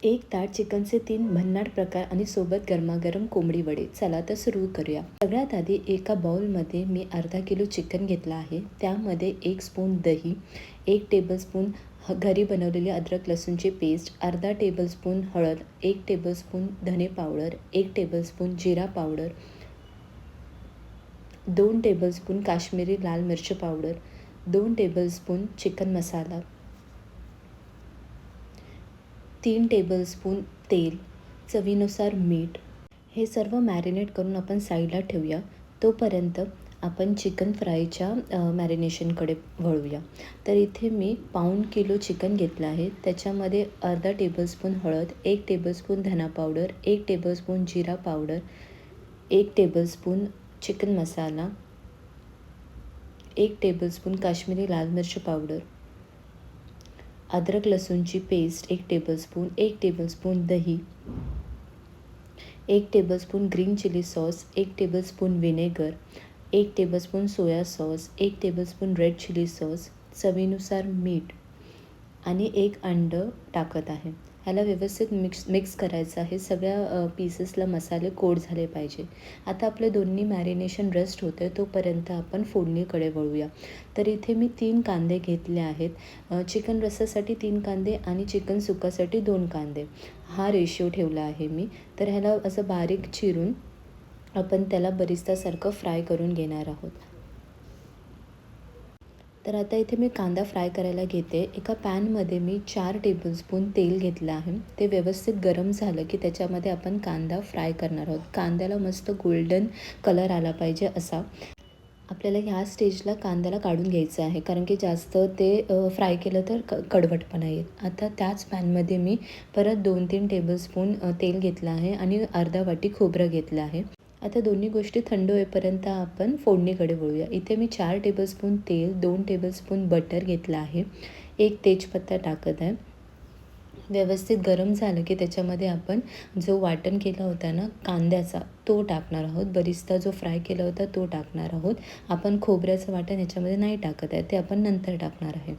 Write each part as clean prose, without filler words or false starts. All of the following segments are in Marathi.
एक ताट चिकनचे 3 भन्नाट प्रकार आणि सोबत गरमागरम कोंबडी वडे. चला तर सुरू करूया. सगळ्यात आधी एका बाउलमध्ये मी अर्धा किलो चिकन घेतला आहे. त्यामध्ये 1 स्पून दही, 1 टेबलस्पून घरी बनवलेली अद्रक लसूणची पेस्ट, अर्धा टेबलस्पून हळद, 1 टेबलस्पून धने पावडर, 1 टेबलस्पून जिरा पावडर, 2 टेबलस्पून काश्मीरी लाल मिरची पावडर, 2 टेबलस्पून चिकन मसाला, 3 टेबलस्पून तेल, चवीनुसार मीठ. हे सर्व मॅरिनेट करून आपण साईडला ठेवूया. तोपर्यंत आपण चिकन फ्रायच्या मॅरिनेशनकडे वळूया. तर इथे मी पाऊण किलो चिकन घेतलं आहे. त्याच्यामध्ये अर्धा टेबलस्पून हळद, 1 टेबलस्पून धना पावडर, 1 टेबलस्पून जिरा पावडर, 1 टेबलस्पून चिकन मसाला, 1 टेबलस्पून काश्मीरी लाल मिरची पावडर, अद्रक लसूणची पेस्ट 1 टेबलस्पून, 1 टेबलस्पून दही, 1 tablespoon green chilli sauce, 1 tablespoon vinegar, 1 tablespoon soya sauce, 1 tablespoon red chilli sauce, चवीनुसार मीठ आणि 1 अंडं टाकत आहे. ह्याला व्यवस्थित मिक्स करायचं आहे. सगळ्या पीसेसला मसाले कोट झाले पाहिजे. आता आपले दोन्ही मॅरिनेशन रेस्ट होते तोपर्यंत आपण फोडणीकडे वळूया. तर इथे मी 3 कांदे घेतले आहेत. चिकन रस्सासाठी 3 कांदे आणि चिकन सुक्कासाठी 2 कांदे हा रेशिओ ठेवला आहे मी. तर ह्याला असं बारीक चिरून आपण त्याला बरिस्तासारखं फ्राय करून घेणार आहोत. तर आता इथे मी कांदा फ्राय करायला घेते. एका पॅनमध्ये मी 4 टेबलस्पून तेल घेतलं आहे. ते व्यवस्थित गरम झालं की त्याच्यामध्ये आपण कांदा फ्राय करणार आहोत. कांद्याला मस्त गोल्डन कलर आला पाहिजे असा. आपल्याला ह्या स्टेजला कांद्याला काढून घ्यायचं आहे, कारण की जास्त ते फ्राय केलं तर कडवटपणा येईल. आता त्याच पॅनमध्ये मी परत 2-3 टेबलस्पून तेल घेतलं आहे आणि अर्धा वाटी खोबरं घेतलं आहे. आता दोन्ही गोष्टी थंड होईपर्यंत आपण फोडणीकडे वळूया. इथे मी 4 टेबलस्पून तेल, 2 टेबलस्पून बटर घेतलं आहे, 1 तेजपत्ता टाकत आहे. व्यवस्थित गरम झालं की त्याच्यामध्ये आपण जो वाटण केला होता ना कांद्याचा तो टाकणार आहोत. बरिस्ता जो फ्राय केला होता तो टाकणार आहोत. आपण खोबऱ्याचं वाटण याच्यामध्ये नाही टाकत आहे, ते आपण नंतर टाकणार आहे.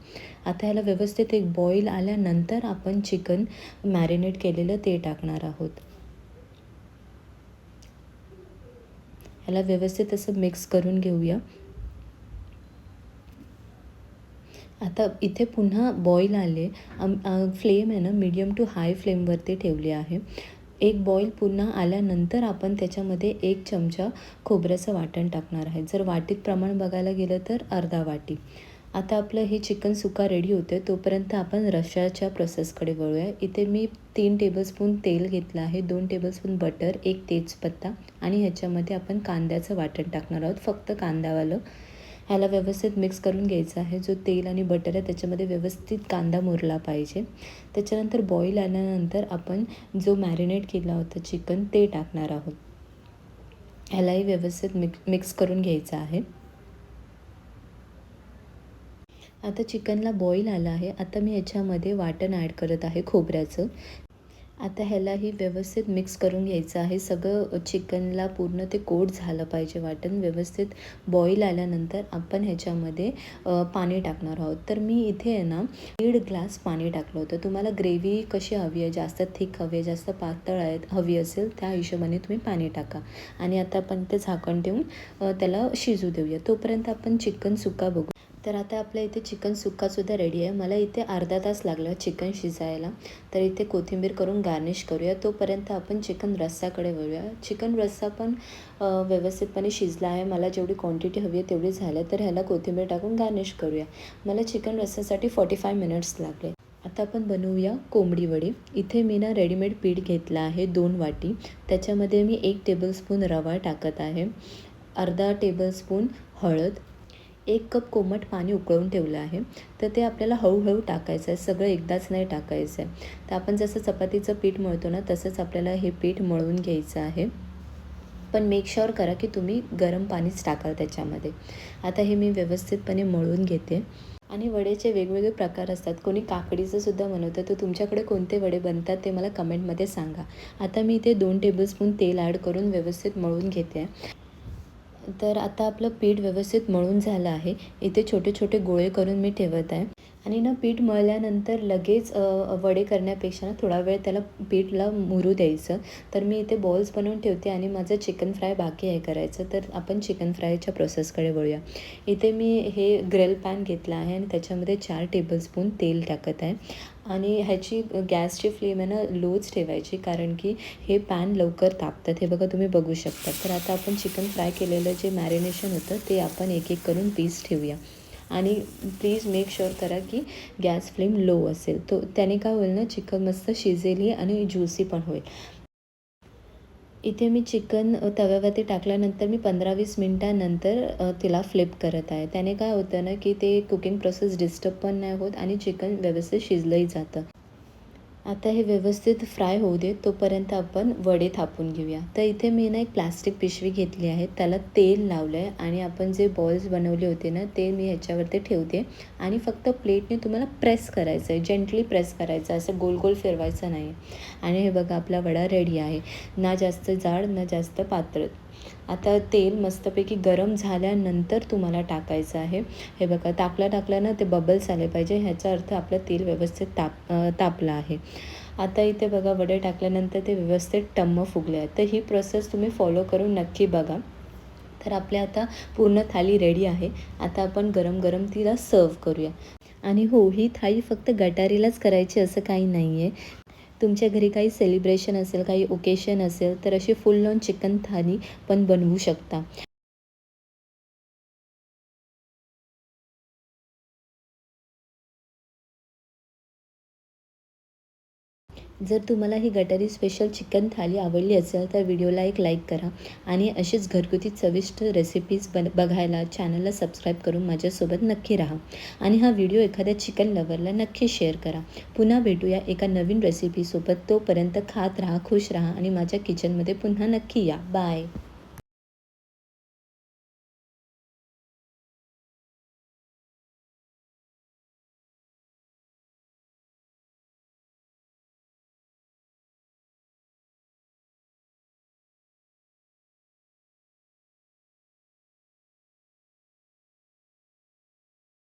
आता ह्याला व्यवस्थित एक बॉईल आल्यानंतर आपण चिकन मॅरिनेट केलेलं ते टाकणार आहोत. ह्याला व्यवस्थित असं मिक्स करून घेऊया. आता इथे पुन्हा बॉईल आले. फ्लेम आहे ना मीडियम टू हाय फ्लेमवरती ठेवली आहे. एक बॉईल पुन्हा आल्यानंतर आपण त्याच्यामध्ये 1 चमचा खोबऱ्याचं वाटण टाकणार आहे. जर वाटीत प्रमाण बघायला गेलं तर अर्धा वाटी. आता आपलं हे चिकन सुक्का रेडी होतं तोपर्यंत आपण रश्श्याच्या प्रोसेसकडे वळूया. इथे मी 3 टेबलस्पून तेल घेतलं आहे, 2 टेबलस्पून बटर, 1 तेजपत्ता आणि ह्याच्यामध्ये आपण कांद्याचं वाटण टाकणार आहोत, फक्त कांदावालं. ह्याला व्यवस्थित मिक्स करून घ्यायचं आहे. जो तेल आणि बटर आहे त्याच्यामध्ये व्यवस्थित कांदा मुरला पाहिजे. त्याच्यानंतर बॉईल आल्यानंतर आपण जो मॅरिनेट केला होता चिकन ते टाकणार आहोत. ह्यालाही व्यवस्थित मिक्स करून घ्यायचं आहे. आता चिकनला बॉईल आलं आहे. आता मी याच्यामध्ये वाटण ॲड करत आहे खोबऱ्याचं. आता ह्यालाही व्यवस्थित मिक्स करून घ्यायचं आहे. सगळं चिकनला पूर्ण ते कोट झालं पाहिजे वाटण. व्यवस्थित बॉईल आल्यानंतर आपण ह्याच्यामध्ये पाणी टाकणार आहोत. तर मी इथे आहे ना 1.5 ग्लास पाणी टाकलं होतं. तुम्हाला ग्रेव्ही कशी हवी आहे, जास्त थिक हवी आहे, जास्त पातळ हवी असेल त्या हिशोबाने तुम्ही पाणी टाका. आणि आता आपण ते झाकण ठेवून त्याला शिजू देऊया. तोपर्यंत आपण चिकन सुक्का बघू. तर आता आपल्या इथे चिकन सुक्कासुद्धा रेडी आहे. मला इथे अर्धा तास लागला चिकन शिजायला. तर इथे कोथिंबीर करून गार्निश करूया. तोपर्यंत आपण चिकन रस्साकडे वळूया. चिकन रस्सा पण व्यवस्थितपणे शिजला आहे. मला जेवढी क्वांटिटी हवी आहे तेवढी झालं. तर ह्याला कोथिंबीर टाकून गार्निश करूया. मला चिकन रस्सासाठी 45 मिनिट्स लागले. आता आपण बनवूया कोंबडी वडी. इथे मी ना रेडीमेड पीठ घेतलं आहे 2 वाटी. त्याच्यामध्ये मी 1 टेबलस्पून रवा टाकत आहे, अर्धा टेबलस्पून हळद, 1 कप कोमट पाणी उकळून ठेवलं आहे. तर ते आपल्याला हळूहळू टाकायचं आहे, सगळं एकदाच नाही टाकायचं आहे. तर आपण जसं चपातीचं पीठ मळतो ना तसंच आपल्याला हे पीठ मळून घ्यायचं आहे. पण मेक शुअर करा की तुम्ही गरम पाणीच टाकाल त्याच्यामध्ये. आता हे मी व्यवस्थितपणे मळून घेते. आणि वड्याचे वेगवेगळे प्रकार असतात. कोणी काकडीचं सुद्धा बनवतं. तर तुमच्याकडे कोणते वडे बनतात ते मला कमेंटमध्ये सांगा. आता मी इथे 2 टेबलस्पून तेल ॲड करून व्यवस्थित मळून घेते. तर आता आपलं पीठ व्यवस्थित मळून झालं आहे. इथे छोटे छोटे गोळे करून मी ठेवत आहे. आणि ना पीठ मळल्यानंतर लगेच वडे करण्यापेक्षा ना थोडा वेळ त्याला पीठला मुरू द्यायचं. तर मी इथे बॉल्स बनवून ठेवते आणि माझं चिकन फ्राय बाकी आहे करायचं. तर आपण चिकन फ्रायच्या प्रोसेसकडे वळूया. इथे मी हे ग्रिल पॅन घेतला आहे आणि त्याच्यामध्ये 4 टेबलस्पून तेल टाकत आहे. आणि ह्याची गॅसची फ्लेम आहे ना लोच ठेवायची, कारण की हे पॅन लवकर तापतात. हे बघा तुम्ही बघू शकता. तर आता आपण चिकन फ्राय केलेलं जे मॅरिनेशन होतं ते आपण एक एक करून पीस ठेवूया. आणि प्लीज मेक शुअर करा की गॅस फ्लेम लो असेल. त्याने काय होईल ना, चिकन मस्त शिजेलही आणि ज्युसी पण होईल. इथे मी चिकन तव्यावरती टाकल्यानंतर मी 15-20 मिनटानंतर तिला फ्लिप करत आहे. त्याने काय होतं ना, की ते कुकिंग प्रोसेस डिस्टर्ब पण नाही होत आणि चिकन व्यवस्थित शिजलंही जातं. आता हे व्यवस्थित फ्राय होऊ दे, तोपर्यंत आपण वडे थापून घेऊया. तर इथे मी ना एक प्लास्टिक पिशवी घेतली आहे, त्याला तेल लावलं आहे आणि आपण जे बॉल्स बनवले होते ना ते मी ह्याच्यावरती ठेवते आणि फक्त प्लेटने तुम्हाला प्रेस करायचं आहे, जेंटली प्रेस करायचं आहे, असं गोल गोल फिरवायचं नाही. आणि हे बघा आपला वडा रेडी आहे, ना जास्त जाड ना जास्त पातळ. आता तेल मस्तपैकी गरम झाल्यानंतर तुम्हाला टाकायचं आहे. हे बघा टाकल्यानं ते बबल्स आले पाहिजे, ह्याचा अर्थ आपलं तेल व्यवस्थित तापलं आहे. आता इथे बघा वडे टाकल्यानंतर ते व्यवस्थित टम्म फुगले आहेत. तर ही प्रोसेस तुम्ही फॉलो करून नक्की बघा. तर आपल्या आता पूर्ण थाली रेडी आहे. आता आपण गरम गरम तिला सर्व करूया. आणि हो, ही थाळी फक्त गटारीलाच करायची असं काही नाही आहे. तुमच्या घरी काही सेलिब्रेशन असेल, काही ओकेशन असेल, तर अशी फुल ऑन चिकन थाली पण बनवू शकता. जर तुम्हाला ही गटारी स्पेशल चिकन थाली आवडली असेल तर व्हिडिओला एक लाईक करा आणि अशीच घरगुती चविष्ट रेसिपीज बघायला चॅनलला सबस्क्राईब करून माझ्यासोबत नक्की राहा. आणि हा व्हिडिओ एखाद्या चिकन लवरला नक्की शेअर करा. पुन्हा भेटूया एका नवीन रेसिपीसोबत. तोपर्यंत खात राहा, खुश राहा आणि माझ्या किचनमध्ये पुन्हा नक्की या. बाय.